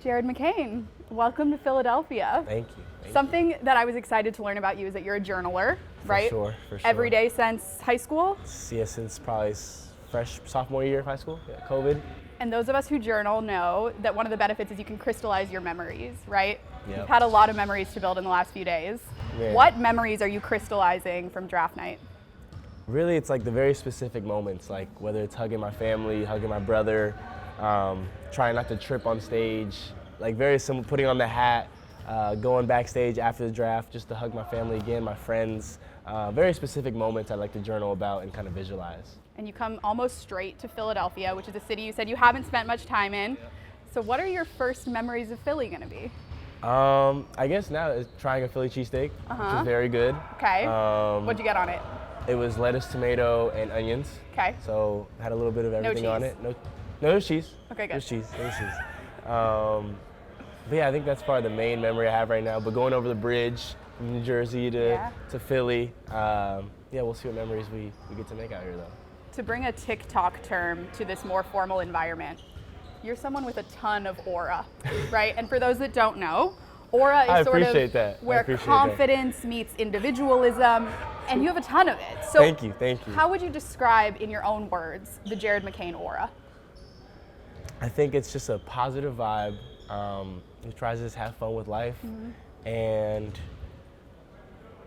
Jared McCain, welcome to Philadelphia. Thank you. Something that I was excited to learn about you is that you're a journaler, right? For sure. Every day since high school? Yeah, since probably sophomore year of high school, COVID. And those of us who journal know that one of the benefits is you can crystallize your memories, right? Yep. You've had a lot of memories to build in the last few days. Yeah. What memories are you crystallizing from draft night? Really, it's like the very specific moments, like whether it's hugging my family, hugging my brother, trying not to trip on stage, like very simple, putting on the hat, going backstage after the draft just to hug my family again, my friends. Very specific moments I like to journal about and kind of visualize. And you come almost straight to Philadelphia, which is a city you said you haven't spent much time in. So what are your first memories of Philly going to be? I guess now it's trying a Philly cheesesteak, which is very good. Okay. What'd you get on it? It was lettuce, tomato, and onions. Okay. So had a little bit of everything on it. No, there's cheese. Okay, good. There's cheese. But yeah, I think that's probably the main memory I have right now. But going over the bridge from New Jersey to Philly, yeah, we'll see what memories we get to make out here though. To bring a TikTok term to this more formal environment, you're someone with a ton of aura, right? And for those that don't know, aura is sort of where confidence meets individualism, and you have a ton of it. So thank you. How would you describe in your own words the Jared McCain aura? I think it's just a positive vibe. He tries to just have fun with life, and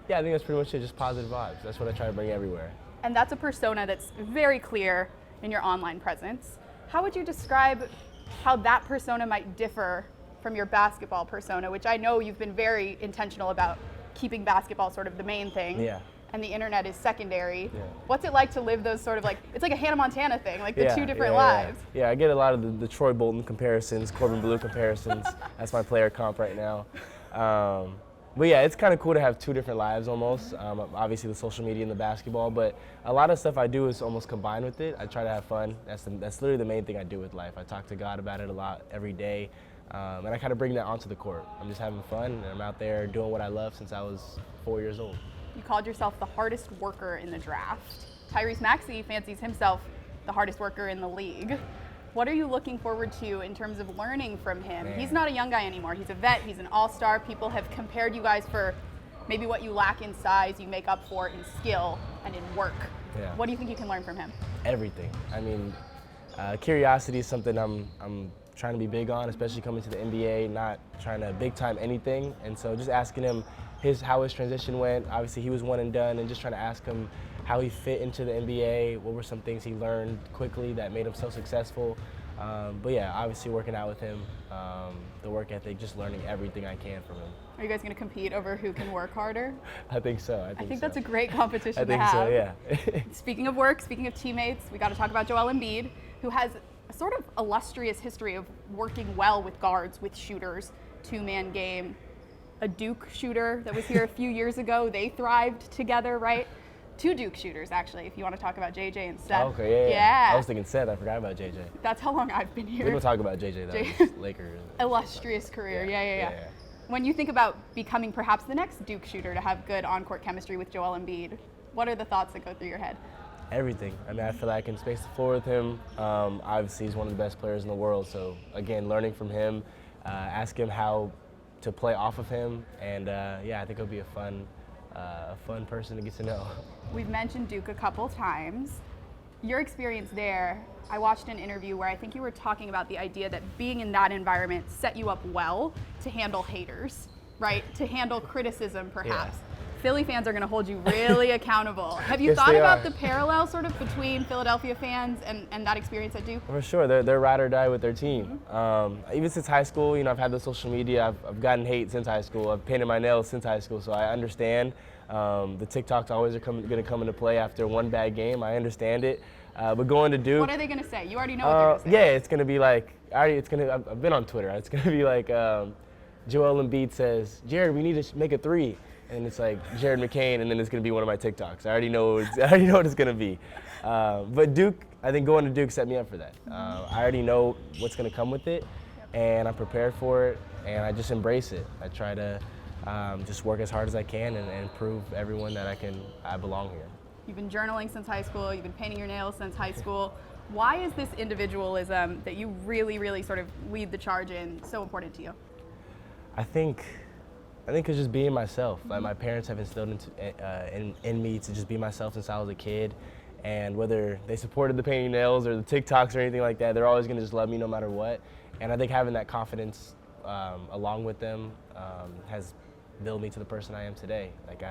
yeah, I think that's pretty much it, just positive vibes. That's what I try to bring everywhere. And that's a persona that's very clear in your online presence. How would you describe how that persona might differ from your basketball persona, which I know you've been very intentional about keeping basketball sort of the main thing, and the internet is secondary. Yeah. What's it like to live those sort of it's like a Hannah Montana thing, like the two different lives? Yeah, I get a lot of the Troy Bolton comparisons, Corbin Blue comparisons. That's my player comp right now. But yeah, it's kind of cool to have two different lives almost. Obviously the social media and the basketball, but a lot of stuff I do is almost combined with it. I try to have fun. That's literally the main thing I do with life. I talk to God about it a lot every day, and I kind of bring that onto the court. I'm just having fun, and I'm out there doing what I love since I was 4 years old. You called yourself the hardest worker in the draft. Tyrese Maxey fancies himself the hardest worker in the league. What are you looking forward to in terms of learning from him? Man. He's not a young guy anymore. He's a vet. He's an all-star. People have compared you guys for maybe what you lack in size, you make up for in skill and in work. Yeah. What do you think you can learn from him? Everything. I mean, curiosity is something I'm trying to be big on, especially coming to the NBA, not trying to big time anything. And so just asking him how his transition went. Obviously he was one and done, and just trying to ask him how he fit into the NBA, what were some things he learned quickly that made him so successful. But yeah, obviously working out with him, the work ethic, just learning everything I can from him. Are you guys going to compete over who can work harder? I think so. I think that's a great competition to have. I think so, yeah. Speaking of work, speaking of teammates, we got to talk about Joel Embiid, who has a sort of illustrious history of working well with guards, with shooters, two-man game. A Duke shooter that was here a few years ago, they thrived together, right? Two Duke shooters, actually, if you want to talk about JJ and Seth. Oh, okay, yeah. I was thinking Seth, I forgot about JJ. That's how long I've been here. We will talk about JJ though, Lakers. Illustrious career, yeah. When you think about becoming perhaps the next Duke shooter to have good on-court chemistry with Joel Embiid, what are the thoughts that go through your head? Everything. I mean, I feel like I can space the floor with him. Obviously, he's one of the best players in the world, so again, learning from him, ask him how to play off of him, and yeah, I think it'll be a fun person to get to know. We've mentioned Duke a couple times. Your experience there, I watched an interview where I think you were talking about the idea that being in that environment set you up well to handle haters, right? To handle criticism, perhaps. Yeah. Philly fans are going to hold you really accountable. Have you thought about the parallel sort of between Philadelphia fans and that experience at Duke? For sure, they're ride or die with their team. Even since high school, I've had the social media. I've gotten hate since high school. I've painted my nails since high school, so I understand. The TikToks always are going to come into play after one bad game. I understand it. But going to Duke. What are they going to say? You already know what they're going to say. Yeah, it's going to be like, I've been on Twitter. It's going to be like, Joel Embiid says, Jared, we need to make a three. And it's like Jared McCain, and then it's going to be one of my TikToks. I already know what it's going to be. But Duke, I think going to Duke set me up for that. I already know what's going to come with it, and I'm prepared for it, and I just embrace it. I try to just work as hard as I can and prove everyone that I belong here. You've been journaling since high school. You've been painting your nails since high school. Why is this individualism that you really, really sort of lead the charge in so important to you? I think it's just being myself. Like my parents have instilled in me to just be myself since I was a kid. And whether they supported the painting nails or the TikToks or anything like that, they're always gonna just love me no matter what. And I think having that confidence along with them has built me to the person I am today. Like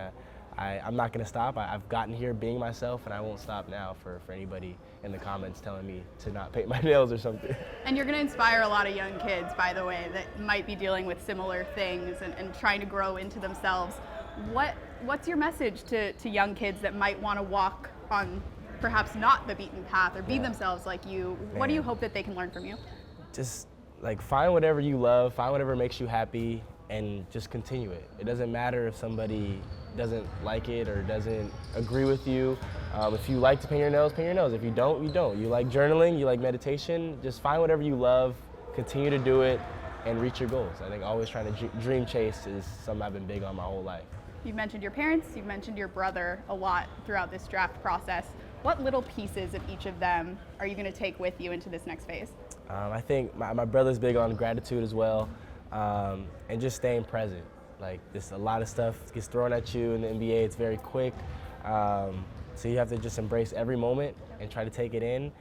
I'm not gonna stop. I've gotten here being myself, and I won't stop now for anybody in the comments telling me to not paint my nails or something. And you're gonna inspire a lot of young kids, by the way, that might be dealing with similar things and trying to grow into themselves. What's your message to young kids that might wanna walk on perhaps not the beaten path or be themselves like you? What do you hope that they can learn from you? Just like find whatever you love, find whatever makes you happy, and just continue it. It doesn't matter if somebody doesn't like it or doesn't agree with you. If you like to paint your nails, paint your nails. If you don't, you don't. You like journaling, you like meditation, just find whatever you love, continue to do it, and reach your goals. I think always trying to dream chase is something I've been big on my whole life. You've mentioned your parents, you've mentioned your brother a lot throughout this draft process. What little pieces of each of them are you going to take with you into this next phase? I think my brother's big on gratitude as well, and just staying present. Like, there's a lot of stuff gets thrown at you in the NBA. It's very quick, so you have to just embrace every moment and try to take it in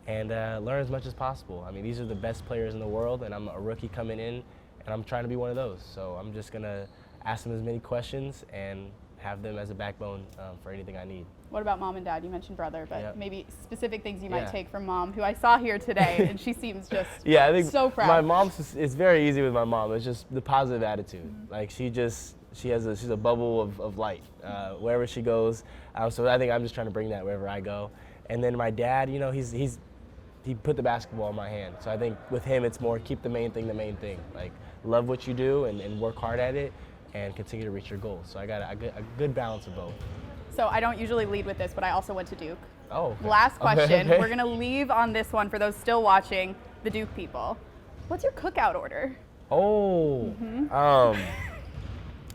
and learn as much as possible. I mean, these are the best players in the world, and I'm a rookie coming in, and I'm trying to be one of those. So I'm just gonna ask them as many questions and have them as a backbone for anything I need. What about mom and dad? You mentioned brother, but maybe specific things you might Yeah. take from mom, who I saw here today, and she seems just I think so proud. my mom's, it's very easy with my mom. It's just the positive attitude. Like she's a bubble of light wherever she goes. So I think I'm just trying to bring that wherever I go. And then my dad, you know, he put the basketball in my hand. So I think with him, it's more keep the main thing the main thing. Like love what you do and work hard at it and continue to reach your goals. So I got a good balance of both. So I don't usually lead with this, but I also went to Duke. Oh. Okay. Last question. Okay. We're going to leave on this one for those still watching, the Duke people. What's your cookout order? Oh.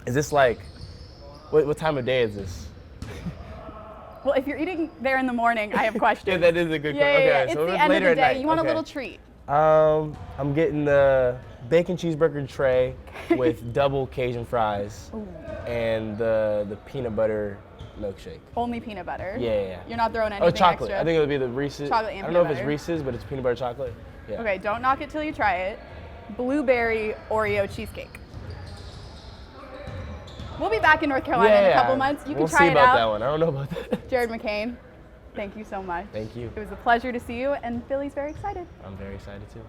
Is this like, what time of day is this? Well, if you're eating there in the morning, I have questions. Yeah, that is a good question. Yeah. Okay, It's so the it's end of later the at day. night. You want Okay. a little treat. I'm getting the bacon cheeseburger tray with double Cajun fries and the peanut butter milkshake. Only peanut butter. Yeah. You're not throwing anything chocolate. extra. I think it would be the Reese's. Chocolate and I don't know if peanut it's butter. Reese's, but it's peanut butter chocolate. Yeah. Okay, don't knock it till you try it. Blueberry Oreo cheesecake. We'll be back in North Carolina in a couple months. You we'll can try see it about out. that one. I don't know about that. Jared McCain, thank you so much. Thank you. It was a pleasure to see you, and Billy's very excited. I'm very excited too.